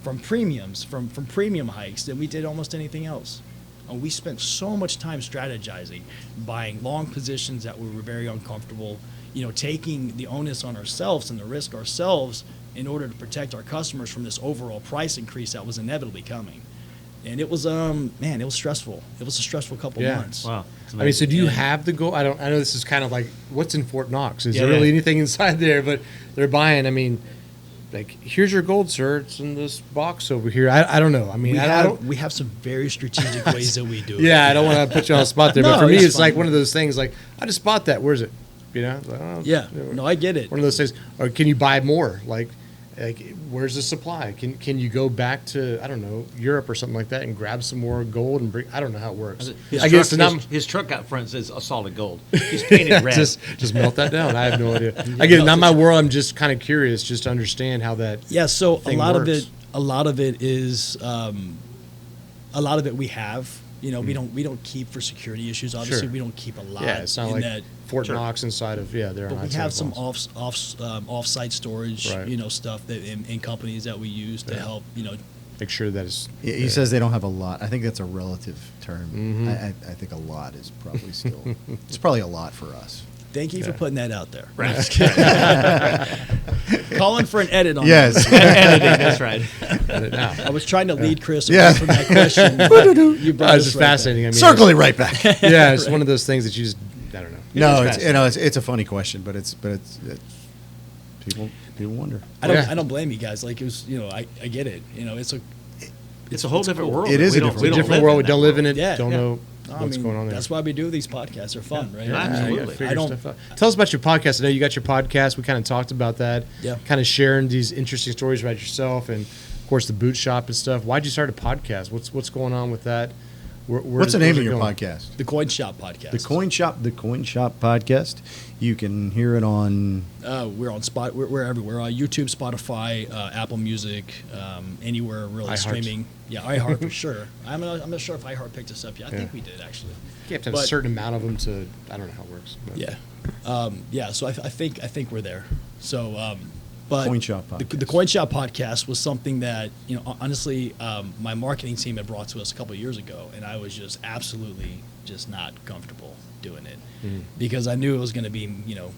from premiums, from premium hikes, than we did almost anything else. And we spent so much time strategizing, buying long positions that we were very uncomfortable, taking the onus on ourselves and the risk ourselves in order to protect our customers from this overall price increase that was inevitably coming. And it was, it was stressful. It was a stressful couple Yeah. months. Wow. It's I mean, so do you Yeah. have the gold? I know this is kind of like what's in Fort Knox. Is Yeah, there really yeah. anything inside there? But they're buying. I mean, like, here's your gold, sir. It's in this box over here. I don't know. I mean, I don't. We have some very strategic ways that we do it. Yeah, I don't want to put you on the spot there, but No, for me, it's it's like fine. one of those things. Like, I just bought that. Where's it? Like, oh, Yeah. No, I get it. one of those things. Or can you buy more? Like, Like, where's the supply? Can you go back to, I don't know, Europe or something like that and grab some more gold and bring? I don't know how it works. His truck out front says a solid gold. He's painted red. just melt that down. I have no idea. Again, not my world. I'm just kind of curious, just to understand how that. Yeah. So thing works. a lot of it is, a lot of it we have. You know, we don't keep for security issues. Obviously, Sure. we don't keep a lot. Yeah, it's not like that. Fort Knox inside of there. But we have some off-site storage, Right. Stuff that in companies that we use to help, Make sure that it's. He says they don't have a lot. I think that's a relative term. I think a lot is probably still. It's probably a lot for us. Thank you for putting that out there. Right. Calling for an edit on Yes. that. Editing, that's right. Edit now. I was trying to lead Chris away Yes. from that question. but you brought It's us just right back. fascinating. I mean, Circle it right back. yeah, it's one of those things that you just. I don't know. No, is it's a funny question, but it's people wonder. Yeah. I don't blame you guys. Like it was, I get it. It's a whole different cool. world. It is We a don't- different we don't Different live world. in We that don't live in world. it. Yeah, Don't yeah. know I what's mean, going on there. That's why we do these podcasts. They're fun, right? Yeah, I mean, absolutely. Figure I don't. stuff out. Tell us about your podcast. I know you got your podcast. We kind of talked about that. Yeah. Kind of sharing these interesting stories about yourself and, of course, the boot shop and stuff. Why'd you start a podcast? What's going on with that? What's the name where's of it your going? podcast? The Coin Shop podcast. The Coin Shop podcast. You can hear it on. We're on Spot. We're everywhere. YouTube, Spotify, Apple Music, anywhere really iHeart. streaming. Yeah, iHeart for sure. I'm not sure if iHeart picked us up yet. I think we did actually. You have to have a But- certain amount of them to. I don't know how it works. But. Yeah. So I think we're there. So, but Coin Shop the podcast. Coin Shop podcast was something that honestly, my marketing team had brought to us a couple of years ago, and I was just absolutely just not comfortable doing it because I knew it was going to be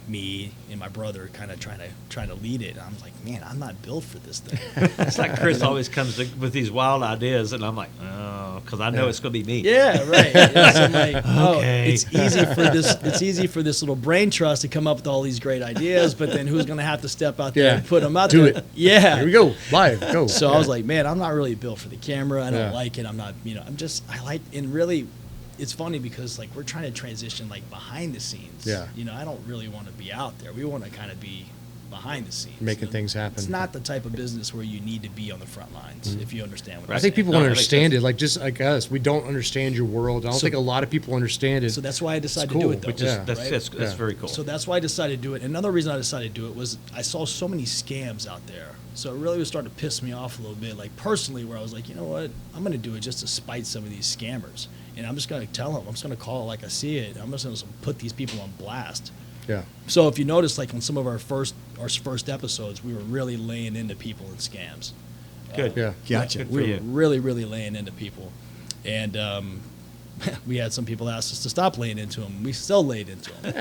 me and my brother kind of trying to lead it. And I was like, man, I'm not built for this thing. It's like Chris always comes with these wild ideas, and I'm like, oh, because I know it's going to be me. Yeah, right. Yeah, so I'm like, Okay. it's easy for this. It's easy for this little brain trust to come up with all these great ideas, but then who's going to have to step out there Yeah. and put them out Do there? it. Yeah. Here we go. Live. Go. So I was like, man, I'm not really built for the camera. I don't Yeah. like it. I'm not, I like, and really, it's funny because like we're trying to transition like behind the scenes. Yeah. I don't really want to be out there. We want to kind of be behind the scenes. Making things happen. It's not the type of business where you need to be on the front lines, if you understand what I I'm think saying. people No, want to that makes understand sense. it. Like just like us, we don't understand your world. I don't So- think a lot of people understand it. So that's why I decided cool, to do it though. which is- Just, that's right? that's very cool. So that's why I decided to do it. Another reason I decided to do it was I saw so many scams out there. So it really was starting to piss me off a little bit, like personally, where I was like, you know what, I'm going to do it just to spite some of these scammers. And I'm just going to tell them, I'm just going to call it like I see it. I'm just going to put these people on blast. yeah. So if you notice, like on some of our first episodes, we were really laying into people in scams. Good. Yeah. Gotcha. Good for We were you. really, really laying into people. And we had some people ask us to stop laying into them. We still laid into them.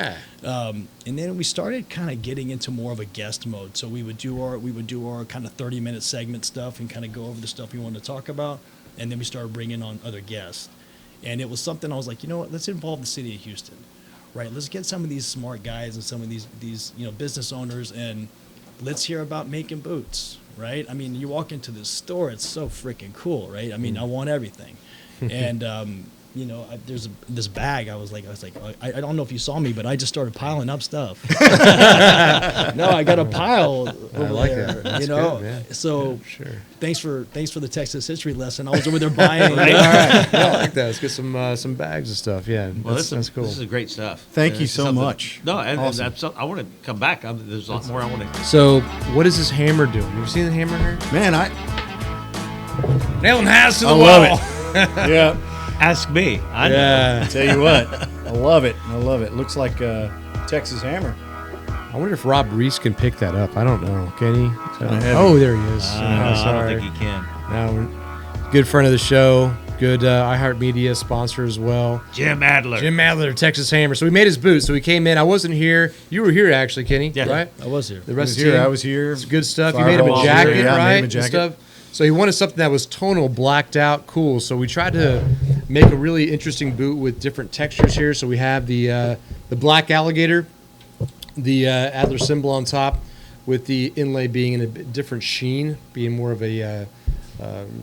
Yeah. And then we started kind of getting into more of a guest mode. So we would do our kind of 30-minute segment stuff and kind of go over the stuff we wanted to talk about. And then we started bringing on other guests. And it was something I was like, you know what? Let's involve the city of Houston, right? Let's get some of these smart guys and some of these business owners, and let's hear about making boots, right? I mean, you walk into this store, it's so freaking cool, right? I mean, I want everything, and there's this bag. I was like, I don't know if you saw me, but I just started piling up stuff. No, I got a pile over like there. that. That's know, good, man. so Sure. thanks for the Texas history lesson. I was over there buying. Right? All right. Yeah, I like that. Let's get some bags and stuff. Yeah. Well, that's cool. This is great stuff. Thank you It's so something- much. No, and Awesome. I want to come back. There's a lot more I want to. So, what is this hammer doing? You seen the hammer here? Man, Nailing has to I love it. Yeah. Ask me. I know. Yeah. Tell you what, I love it. Looks like a Texas hammer. I wonder if Rob Reese can pick that up. I don't know. Can he? heavy. Oh, there he is. I sorry. don't think he can. No, good friend of the show. Good iHeartMedia sponsor as well. Jim Adler. Jim Adler, Texas Hammer. So we made his boot. So we came in. I wasn't here. You were here actually, Kenny. Yeah. Right. I was here. The rest of the team. I was here. It's good stuff. You made him a Fireball. jacket, Yeah, I made right? him a and jacket. stuff. So he wanted something that was tonal, blacked out, cool. So we tried to make a really interesting boot with different textures here. So we have the black alligator, the Adler symbol on top, with the inlay being in a bit different sheen, being more of a Yeah,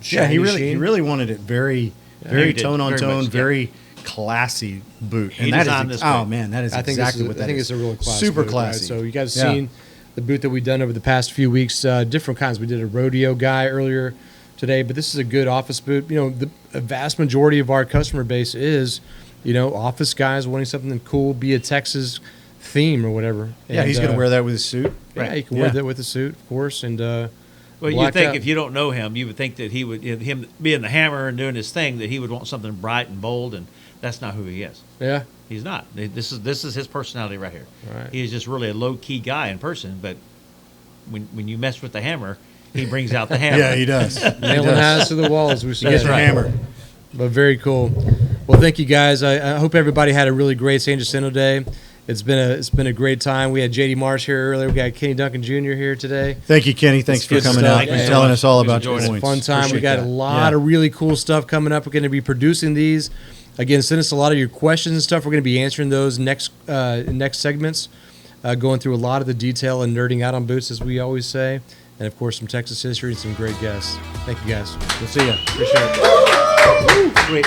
shiny he sheen. really wanted it very he did, tone on very tone, much, yeah. very classy boot. He and that designed is this oh boot. man, that is I think exactly this is, what that I think is. it's a real classy super boot, classy. Right? So you guys Yeah. seen the booth that we've done over the past few weeks. Different kinds. We did a rodeo guy earlier today, but this is a good office booth. The vast majority of our customer base is, office guys wanting something cool, be a Texas theme or whatever. Yeah, and, he's going to wear that with his suit. Yeah, you can wear that with a suit, of course. And well, you think if you don't know him, you would think that he would, him being the hammer and doing his thing, that he would want something bright and bold, and that's not who he is. Yeah, he's not. This is his personality right here. Right. He is just really a low key guy in person, but when you mess with the hammer, he brings out the hammer. Yeah, he does. Nailing eyes to the wall, as we say. He gets a hammer. But very cool. Well, thank you guys. I hope everybody had a really great San Jacinto day. It's been a great time. We had JD Marsh here earlier. We got Kenny Duncan Jr. here today. Thank you, Kenny. Thanks for coming out and telling us all about your points. Fun time. We got a lot of really cool stuff coming up. We're going to be producing these. Again, send us a lot of your questions and stuff. We're going to be answering those next segments, going through a lot of the detail and nerding out on boots, as we always say. And, of course, some Texas history and some great guests. Thank you, guys. We'll see you. Appreciate it. Sweet.